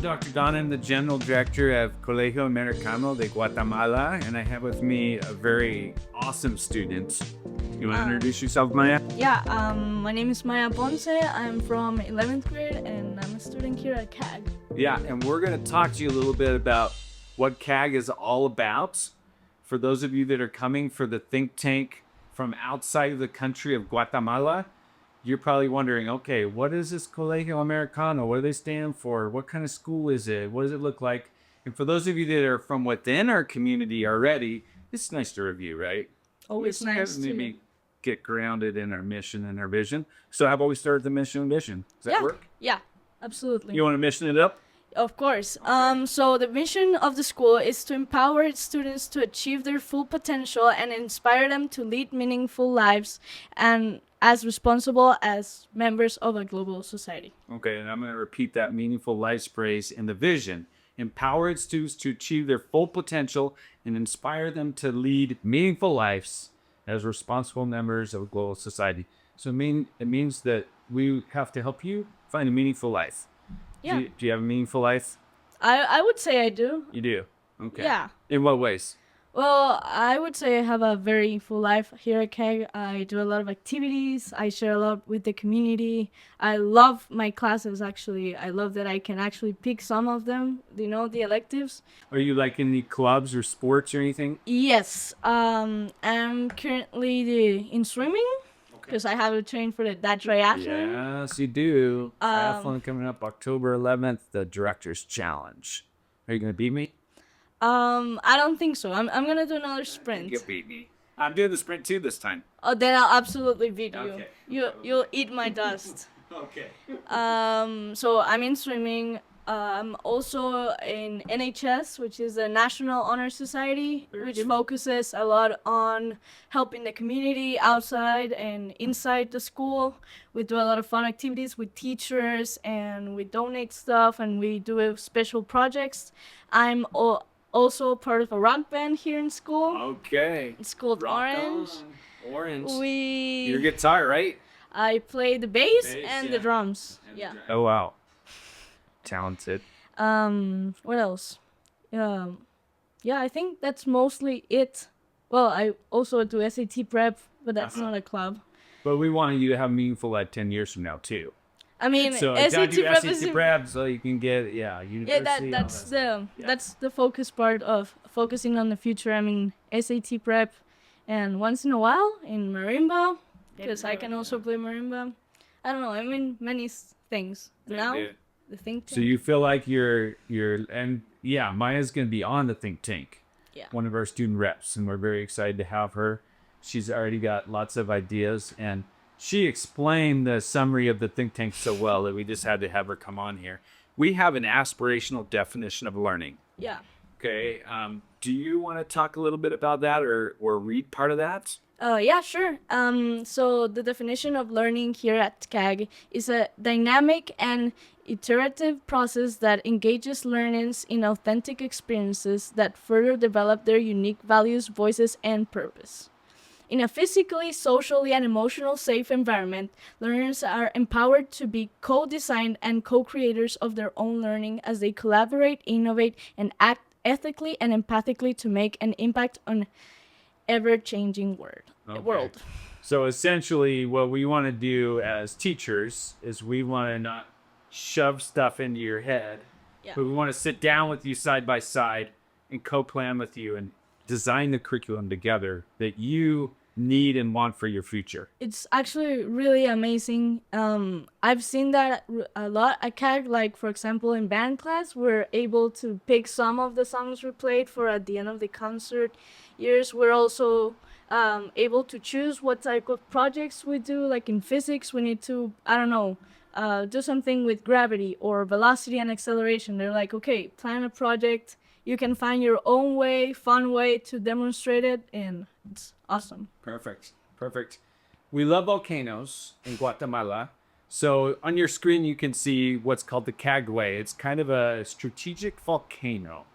Dr. Don. I'm the General Director of Colegio Americano de Guatemala, and I have with me a very awesome student. You want to introduce yourself, Maya? Yeah, my name is Maya Ponce. I'm from 11th grade and I'm a student here at CAG. Yeah, and we're going to talk to you a little bit about what CAG is all about. For those of you that are coming for the think tank from outside of the country of Guatemala, you're probably wondering, okay, what is this Colegio Americano? What do they stand for? What kind of school is it? What does it look like? And for those of you that are from within our community already, it's nice to review, right? Always nice to maybe get grounded in our mission and our vision. So how about we start the mission and vision? Does that work? Yeah, absolutely. You want to mission it up? Of course. So the mission of the school is to empower its students to achieve their full potential and inspire them to lead meaningful lives and as responsible as members of a global society. Okay, and I'm going to repeat that meaningful life phrase in the vision. Empower its students to achieve their full potential and inspire them to lead meaningful lives as responsible members of a global society. So it means that we have to help you find a meaningful life. Yeah. Do you have a meaningful life? I would say I do. You do? Okay. Yeah. In what ways? Well, I would say I have a very full life here at CAG. I do a lot of activities. I share a lot with the community. I love my classes, actually. I love that I can actually pick some of them, the electives. Are you like in any clubs or sports or anything? Yes. I'm currently in swimming because I have to train for that triathlon. Yes, you do. Triathlon coming up October 11th, the Director's Challenge. Are you going to beat me? I don't think so. I'm gonna do another sprint. You beat me. I'm doing the sprint too this time. Oh, then I'll absolutely beat you. Okay. You'll eat my dust. Okay. So I'm in swimming. I'm also in NHS, which is the National Honor Society, which focuses a lot on helping the community outside and inside the school. We do a lot of fun activities with teachers, and we donate stuff, and we do special projects. I'm also part of a rock band here in school. Okay. It's called Rock Orange. on. Orange. We Your guitar, right? I play the bass Bass, and yeah. the drums. Yeah. Oh, wow. Talented. What else? Yeah, I think that's mostly it. Well, I also do SAT prep, but that's not a club. But we wanted you to have a meaningful life 10 years from now, too. I mean, So SAT do prep is SAT prep so you can get, university. that's the focus part of focusing on the future. I mean, SAT prep, and once in a while in marimba, because I can also play marimba. I don't know. I mean, many things. Now, the think tank. So you feel like Maya's going to be on the think tank. Yeah. One of our student reps, and we're very excited to have her. She's already got lots of ideas, and she explained the summary of the think tank so well that we just had to have her come on here. We have an aspirational definition of learning. Yeah. Okay. Do you want to talk a little bit about that or read part of that? Yeah, sure. So the definition of learning here at CAG is a dynamic and iterative process that engages learners in authentic experiences that further develop their unique values, voices, and purpose. In a physically, socially, and emotionally safe environment, learners are empowered to be co-designed and co-creators of their own learning as they collaborate, innovate, and act ethically and empathically to make an impact on ever-changing world. So essentially what we want to do as teachers is we want to not shove stuff into your head, but we want to sit down with you side by side and co-plan with you and design the curriculum together that you need and want for your future. It's actually really amazing. I've seen that a lot at CAG. Like, for example, in band class, we're able to pick some of the songs we played for at the end of the concert years. We're also able to choose what type of projects we do. Like in physics, we need to, do something with gravity or velocity and acceleration. They're like, okay, plan a project. You can find your own way, fun way to demonstrate it, and it's awesome. Perfect. We love volcanoes in Guatemala. So on your screen, you can see what's called the CAG Way. It's kind of a strategic volcano,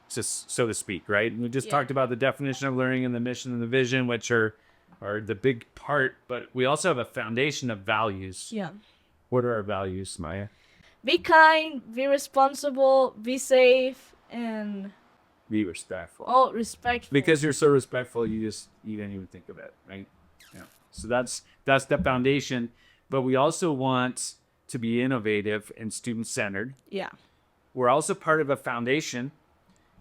just so to speak, right? And we just talked about the definition of learning and the mission and the vision, which are the big part, but we also have a foundation of values. Yeah. What are our values, Maya? be kind, be responsible, be safe, and Be respectful. respectful. Because you're so respectful, you didn't even think of it, right? Yeah. So that's the foundation. But we also want to be innovative and student centered. yeah. We're also part of a foundation,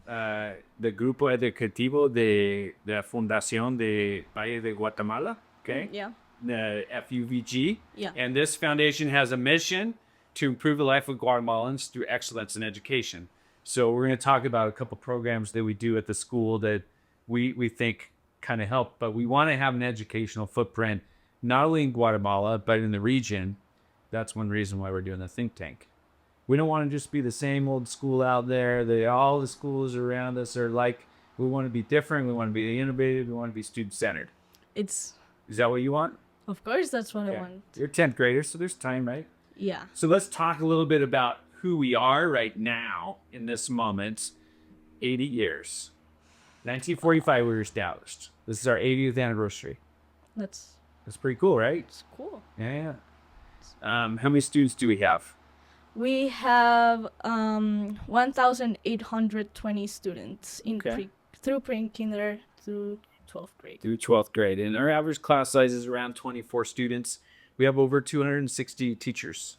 the Grupo Educativo de la Fundación de Valle de Guatemala. Okay. Yeah. The FUVG. Yeah. And this foundation has a mission to improve the life of Guatemalans through excellence in education. So we're going to talk about a couple programs that we do at the school that we think kind of help, but we want to have an educational footprint, not only in Guatemala, but in the region. That's one reason why we're doing the think tank. We don't want to just be the same old school out there. All the schools around us are like, we want to be different. We want to be innovative. We want to be student-centered. It's, Is that what you want? of course, that's what I want. You're 10th graders, so there's time, right? Yeah. So let's talk a little bit about who we are right now in this moment. 80 years. 1945 we were established. This is our 80th anniversary. That's Pretty cool, right? cool. Yeah. How many students do we have? We have 1,820 students in Okay. through pre-kinder through 12th grade. Through 12th grade. And our average class size is around 24 students. We have over 260 teachers.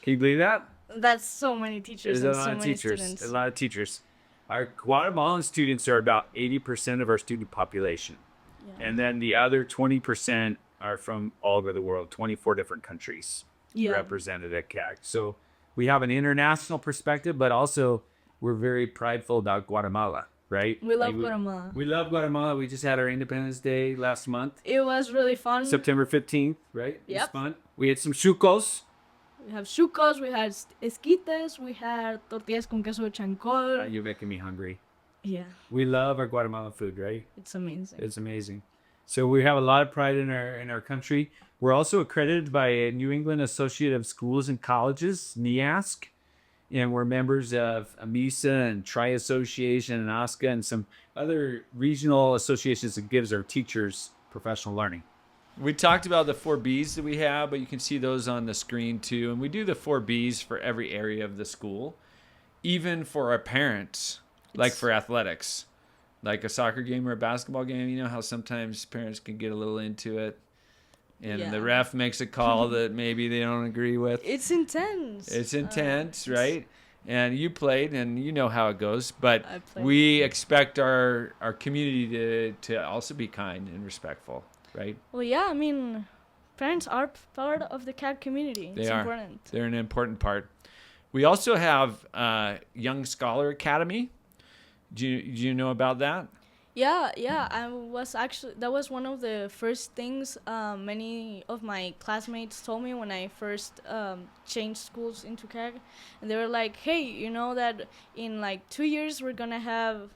Can you believe that? That's so many teachers There's a and lot so of many teachers. students. A lot of teachers. Our Guatemalan students are about 80% of our student population. Yeah. And then the other 20% are from all over the world, 24 different countries Yeah. represented at CAG. So we have an international perspective, but also we're very prideful about Guatemala, right? We love Like, Guatemala. We love Guatemala. We just had our Independence Day last month, It was really fun. September 15th, right? It was Yep. fun. We had some chucos. We have chucos, we had esquites, we had tortillas con queso de chancol. You're making me hungry. Yeah, We love our Guatemalan food, right? it's amazing. It's amazing. So we have a lot of pride in our country. We're also accredited by New England Associate of Schools and Colleges, NEASC, and we're members of AMISA and Tri Association and OSCA and some other regional associations that gives our teachers professional learning. We talked about the 4 Bs that we have, but you can see those on the screen too. And we do the 4 Bs for every area of the school, even for our parents, like It's- for athletics. Like a soccer game or a basketball game, you know how sometimes parents can get a little into it and Yeah. the ref makes a call that maybe they don't agree with. It's intense. It's intense, it's- right? And you played and you know how it goes, but I played. we expect our community to also be kind and respectful, right? Well, yeah, I mean, parents are part of the CAD community. They it's are. important. They're an important part. We also have Young Scholar Academy. Do you know about that? Yeah, that was one of the first things many of my classmates told me when I first changed schools into CAG. And they were like, hey, you know that in like 2 years we're gonna have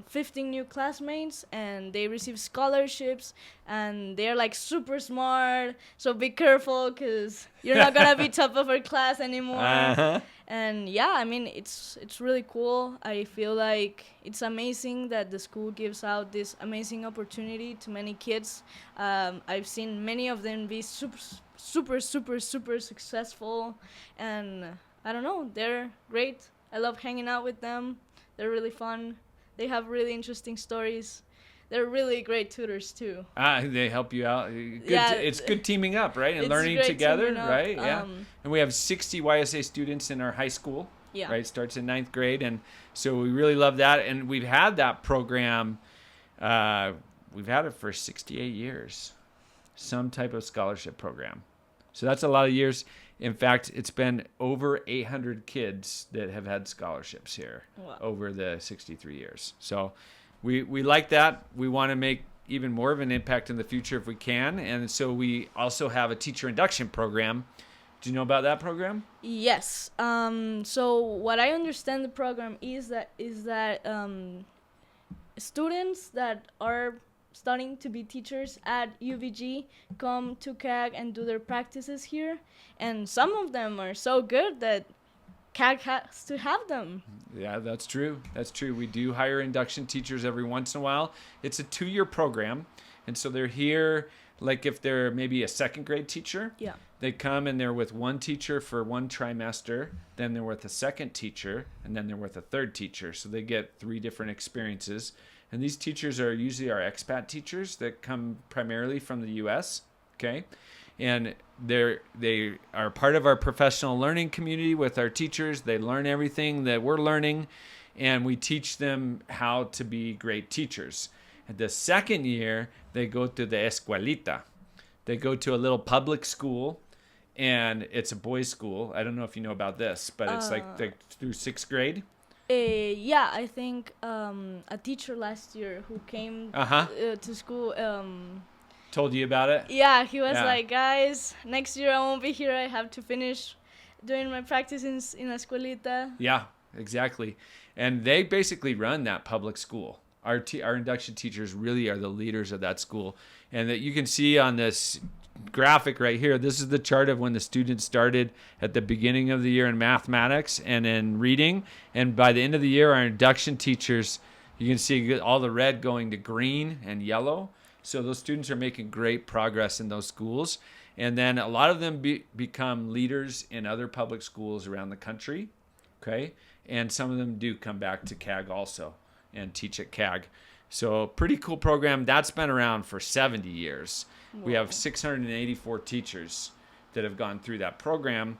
15 new classmates and they receive scholarships and they're like super smart, so be careful because you're not gonna be top of our class anymore. Uh-huh. And yeah, I mean, it's really cool. I feel like it's amazing that the school gives out this amazing opportunity to many kids. I've seen many of them be super successful, and I don't know, they're great. I love hanging out with them. They're really fun. They have really interesting stories. They're really great tutors too. They help you out. Good, Yeah, it's good teaming up, right? And it's learning great together, teaming up. right? Yeah. And we have 60 YSA students in our high school. Yeah. Right, starts in 9th grade, and so we really love that. And we've had that program. We've had it for 68 years, some type of scholarship program. So that's a lot of years. In fact, it's been over 800 kids that have had scholarships here Wow. over the 63 years. So we like that. We want to make even more of an impact in the future if we can. And so we also have a teacher induction program. Do you know about that program? Yes. So what I understand the program is that students that are studying to be teachers at UVG come to CAG and do their practices here, and some of them are so good that CAG has to have them. Yeah, that's true. That's true. We do hire induction teachers every once in a while. It's a 2-year program, and so they're here like if they're maybe a second grade teacher, Yeah. they come and they're with one teacher for one trimester, then they're with a second teacher, and then they're with a third teacher. So they get 3 different experiences. And these teachers are usually our expat teachers that come primarily from the US, okay? And they are part of our professional learning community with our teachers. They learn everything that we're learning, and we teach them how to be great teachers. And the second year, they go to the escuelita. They go to a little public school, and it's a boys' school. I don't know if you know about this, but it's like through 6th grade. Yeah, I think a teacher last year who came to school. Told you about it? Yeah, he was Yeah. like, guys, next year I won't be here. I have to finish doing my practice in escuelita. Yeah, exactly. And they basically run that public school. Our induction teachers really are the leaders of that school. And that you can see on this graphic right here, this is the chart of when the students started at the beginning of the year in mathematics and in reading. And by the end of the year, our induction teachers, you can see all the red going to green and yellow. So those students are making great progress in those schools. And then a lot of them become leaders in other public schools around the country. Okay. And some of them do come back to CAG also and teach at CAG. So pretty cool program. That's been around for 70 years. We have 684 teachers that have gone through that program.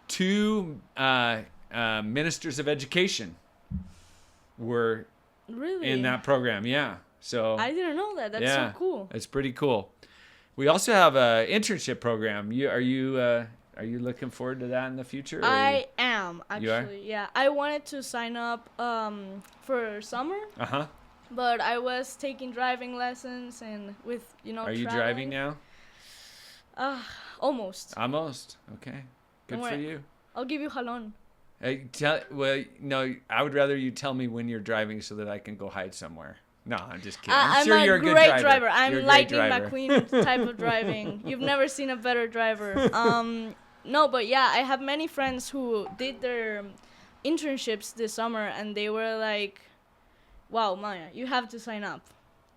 2 ministers of education were Really? in that program. Yeah. So I didn't know that. That's yeah, so cool. it's pretty cool. We also have a internship program. Are you looking forward to that in the future? I am, You are? actually. Yeah. I wanted to sign up for summer, but I was taking driving lessons and with, Are you driving traveling. now? Almost. Almost. Okay. Good Don't for worry. you. I'll give you jalon. No, I would rather you tell me when you're driving so that I can go hide somewhere. No, I'm just kidding. I'm sure a you're a good great driver. I'm You're a great Lightning driver. McQueen type of driving. You've never seen a better driver. No, but yeah, I have many friends who did their internships this summer, and they were like, "Wow, Maya, you have to sign up.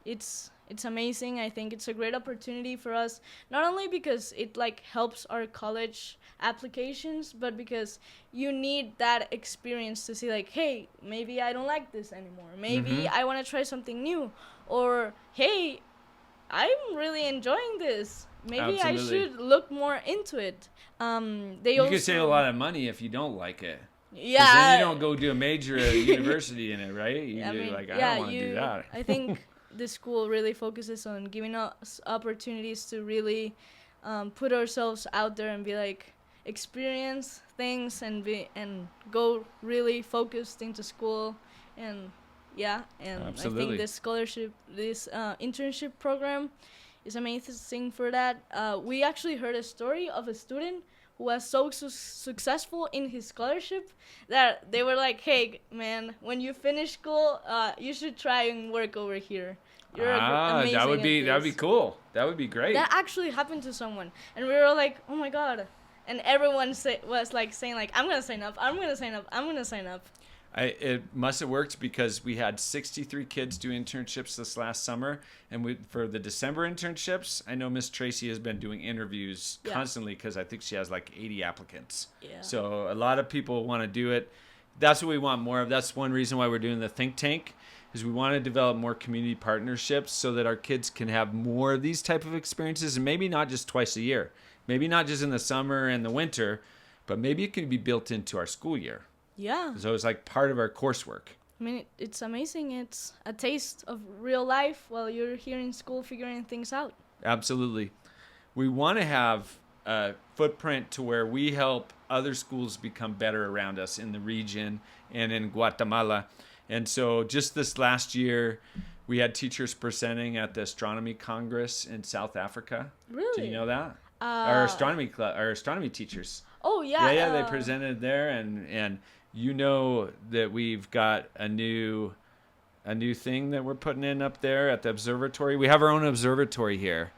It's amazing. I think it's a great opportunity for us, not only because it like helps our college applications, but because you need that experience to see like, hey, maybe I don't like this anymore. Maybe I want to try something new, or hey, I'm really enjoying this. Maybe I Absolutely. should look more into it. They You also can save a lot of money if you don't like it. 'Cause yeah. then you don't go do a major at university in it, right? You I do mean, like, I yeah, don't want to do that. I think the school really focuses on giving us opportunities to really put ourselves out there and be like, experience things and go really focused into school. And yeah, and I Absolutely. think this internship program is amazing for that. We actually heard a story of a student who was so successful in his scholarship that they were like, hey, man, when you finish school, you should try and work over here. You're amazing that would at be this." cool. That would be great. That actually happened to someone. And we were like, oh my God. And everyone was like saying like, I'm going to sign up. I'm going to sign up. I'm going to sign up. It must have worked because we had 63 kids do internships this last summer, and for the December internships, I know Miss Tracy has been doing interviews Yeah. constantly because I think she has like 80 applicants. Yeah. So a lot of people want to do it. That's what we want more of. That's one reason why we're doing the think tank, is we want to develop more community partnerships so that our kids can have more of these type of experiences, and maybe not just twice a year, maybe not just in the summer and the winter, but maybe it can be built into our school year. Yeah. So it's like part of our coursework. I mean, it's amazing. It's a taste of real life while you're here in school figuring things out. Absolutely. We want to have a footprint to where we help other schools become better around us in the region and in Guatemala. And so just this last year, we had teachers presenting at the Astronomy Congress in South Africa. Really? Did you know that? Our astronomy teachers. Oh, yeah. Yeah, they presented there, and you know that we've got a new thing that we're putting in up there at the observatory. We have our own observatory here.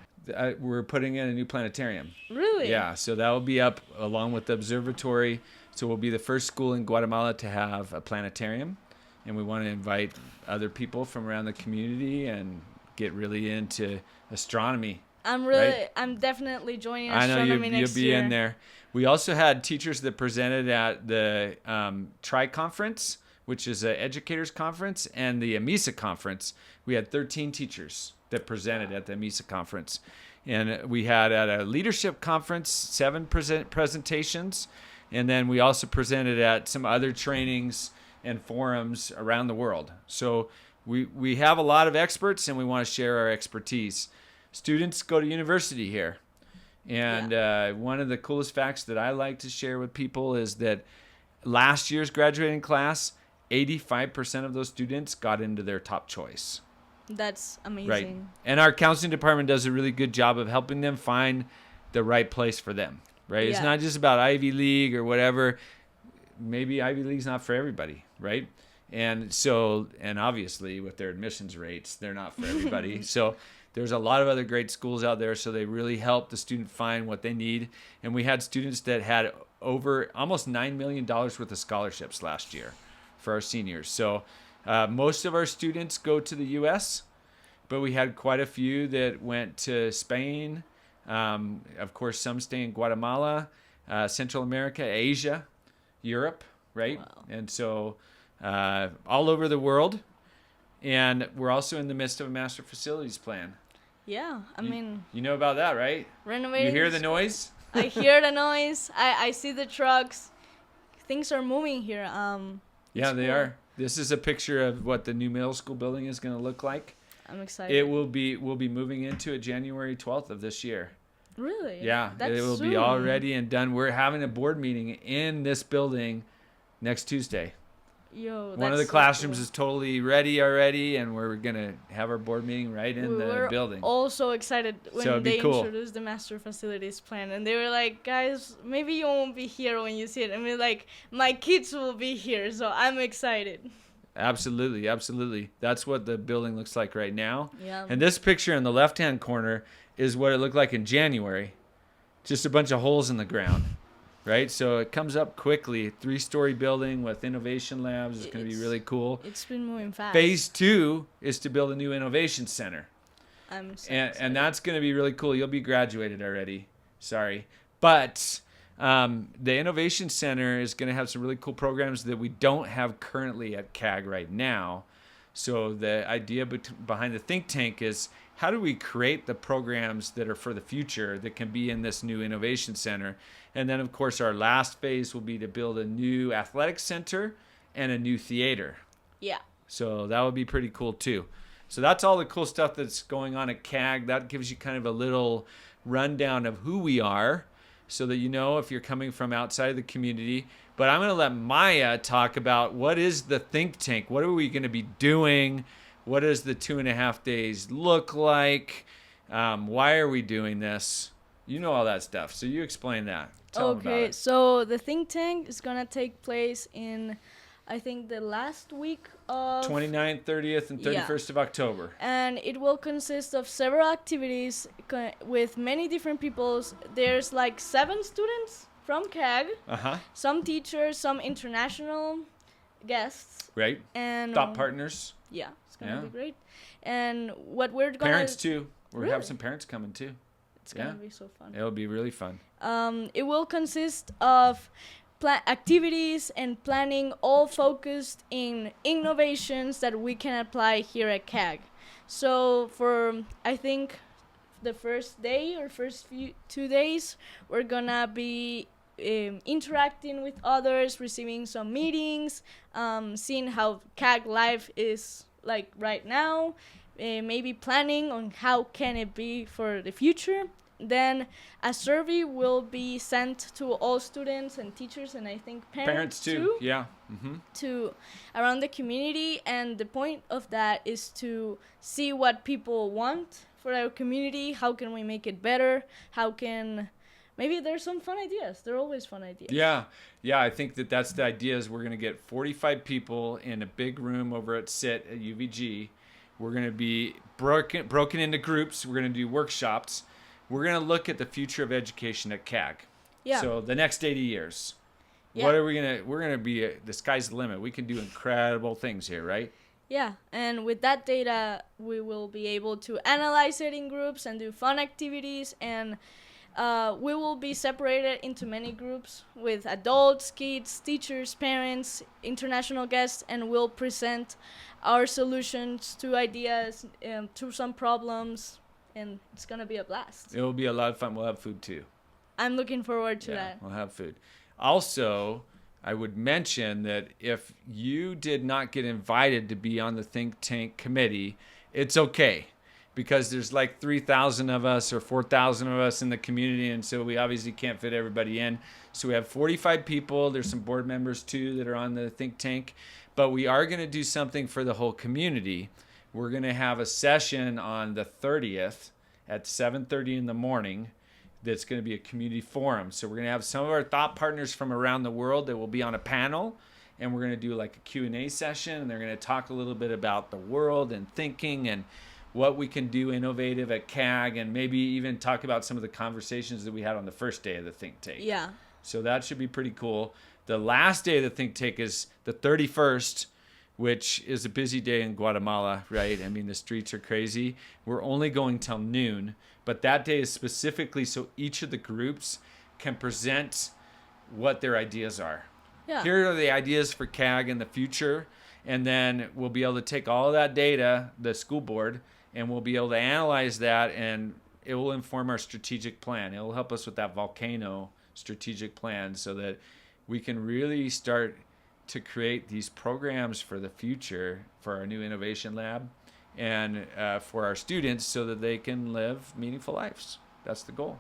We're putting in a new planetarium. Really? Yeah, so that will be up along with the observatory. So we'll be the first school in Guatemala to have a planetarium, and we want to invite other people from around the community and get really into astronomy I'm definitely joining I know astronomy you'll next be year. in there. We also had teachers that presented at the TRI conference, which is an educators conference, and the AMISA conference. We had 13 teachers that presented at the AMISA conference. And we had at a leadership conference 7 presentations. And then we also presented at some other trainings and forums around the world. So we have a lot of experts and we want to share our expertise. Students go to university here. And one of the coolest facts that I like to share with people is that last year's graduating class, 85% of those students got into their top choice. That's amazing. Right. And our counseling department does a really good job of helping them find the right place for them. Right. It's Yeah. not just about Ivy League or whatever. Maybe Ivy League's not for everybody. Right. And obviously with their admissions rates, they're not for everybody. So there's a lot of other great schools out there. So they really help the student find what they need. And we had students that had over almost $9 million worth of scholarships last year for our seniors. So most of our students go to the U.S., but we had quite a few that went to Spain. Of course, some stay in Guatemala, Central America, Asia, Europe, right? Wow. And so all over the world. And we're also in the midst of a master facilities plan. Yeah, I mean, You know about that, right? renovating. You hear the noise? I hear the noise. I see the trucks. Things are moving here. Yeah, it's they cool. are. This is a picture of what the new middle school building is going to look like. I'm excited. We'll be moving into it January 12th of this year. Really? Yeah, That's it will soon. be all ready and done. We're having a board meeting in this building next Tuesday. Yo, One of the that's so classrooms cool. is totally ready already, and we're gonna have our board meeting right in the We're building. all so excited when So it'd be they cool. introduced the master facilities plan, and they were like, "Guys, maybe you won't be here when you see it." I mean, like, my kids will be here, so I'm excited. Absolutely, absolutely. That's what the building looks like right now. Yeah. And this picture in the left-hand corner is what it looked like in January. Just a bunch of holes in the ground, right? So it comes up quickly. 3-story building with innovation labs. It's going to be It's- really cool. It's been moving fast. Phase 2 is to build a new innovation center. I'm so And excited. that's going to be really cool. You'll be graduated already. Sorry. But the Innovation Center is going to have some really cool programs that we don't have currently at CAG right now. So the idea behind the think tank is how do we create the programs that are for the future that can be in this new Innovation Center? And then, of course, our last phase will be to build a new athletic center and a new theater. Yeah. So that would be pretty cool too. So that's all the cool stuff that's going on at CAG. That gives you kind of a little rundown of who we are so that you know if you're coming from outside of the community. But I'm going to let Maya talk about what is the think tank? What are we going to be doing? What does the 2.5 days look like? Why are we doing this? You know all that stuff. So you explain that. Tell them about Okay, it. so the think tank is gonna take place in, I think, the last week of 29th, 30th, and 31st of October. and it will consist of several activities with many different peoples. There's like 7 students from CAG, Uh-huh. some teachers, some international guests, Right. and Thought partners. yeah, it's gonna Yeah. be great. And what we're gonna Parents too. We Really? have some parents coming too. it's gonna yeah. be so fun. It'll be really fun. It will consist of activities and planning, all focused in innovations that we can apply here at CAG. So for, I think, the first day or first 2 days, we're gonna be interacting with others, receiving some meetings, seeing how CAG life is like right now, maybe planning on how can it be for the future. Then a survey will be sent to all students and teachers, and I think parents too. Yeah. Mm-hmm. to around the community. And the point of that is to see what people want for our community. How can we make it better? How can maybe there's some fun ideas. There are always fun ideas. Yeah. Yeah. I think that's the idea is we're going to get 45 people in a big room over at SIT at UVG. We're going to be broken into groups. We're going to do workshops. We're going to look at the future of education at CAG. Yeah. So the next 80 years. Yeah. What are we going to, we're going to be, the sky's the limit. We can do incredible things here, right? Yeah, and with that data, we will be able to analyze it in groups and do fun activities, and we will be separated into many groups with adults, kids, teachers, parents, international guests, and we'll present our solutions to ideas, to some problems, and it's gonna be a blast. It will be a lot of fun. We'll have food too. I'm looking forward to Yeah, that. we'll have food. Also, I would mention that if you did not get invited to be on the think tank committee, it's okay, because there's like 3,000 of us or 4,000 of us in the community, and so we obviously can't fit everybody in. So we have 45 people. There's some board members too that are on the think tank, but we are going to do something for the whole community. We're going to have a session on the 30th at 7:30 in the morning. That's going to be a community forum. So we're going to have some of our thought partners from around the world that will be on a panel, and we're going to do like a Q&A session, and they're going to talk a little bit about the world and thinking and what we can do innovative at CAG, and maybe even talk about some of the conversations that we had on the first day of the think tank. Yeah. So that should be pretty cool. The last day of the think tank is the 31st, which is a busy day in Guatemala, right? I mean, the streets are crazy. We're only going till noon, but that day is specifically so each of the groups can present what their ideas are. Yeah. Here are the ideas for CAG in the future, and then we'll be able to take all of that data, the school board, and we'll be able to analyze that, and it will inform our strategic plan. It will help us with that volcano strategic plan so that we can really start to create these programs for the future for our new innovation lab and for our students so that they can live meaningful lives. That's the goal.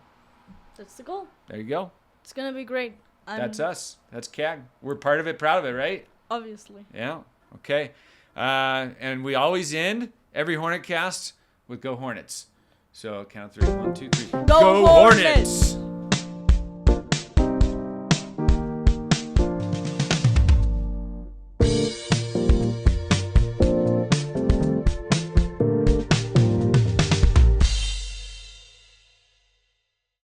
That's the goal. There you go. It's gonna be great. That's us. That's CAG. We're part of it, proud of it, right? Obviously. Yeah. Okay. And we always end every Hornet cast with Go Hornets. So count 3. 1, 2, 3. Go Hornets!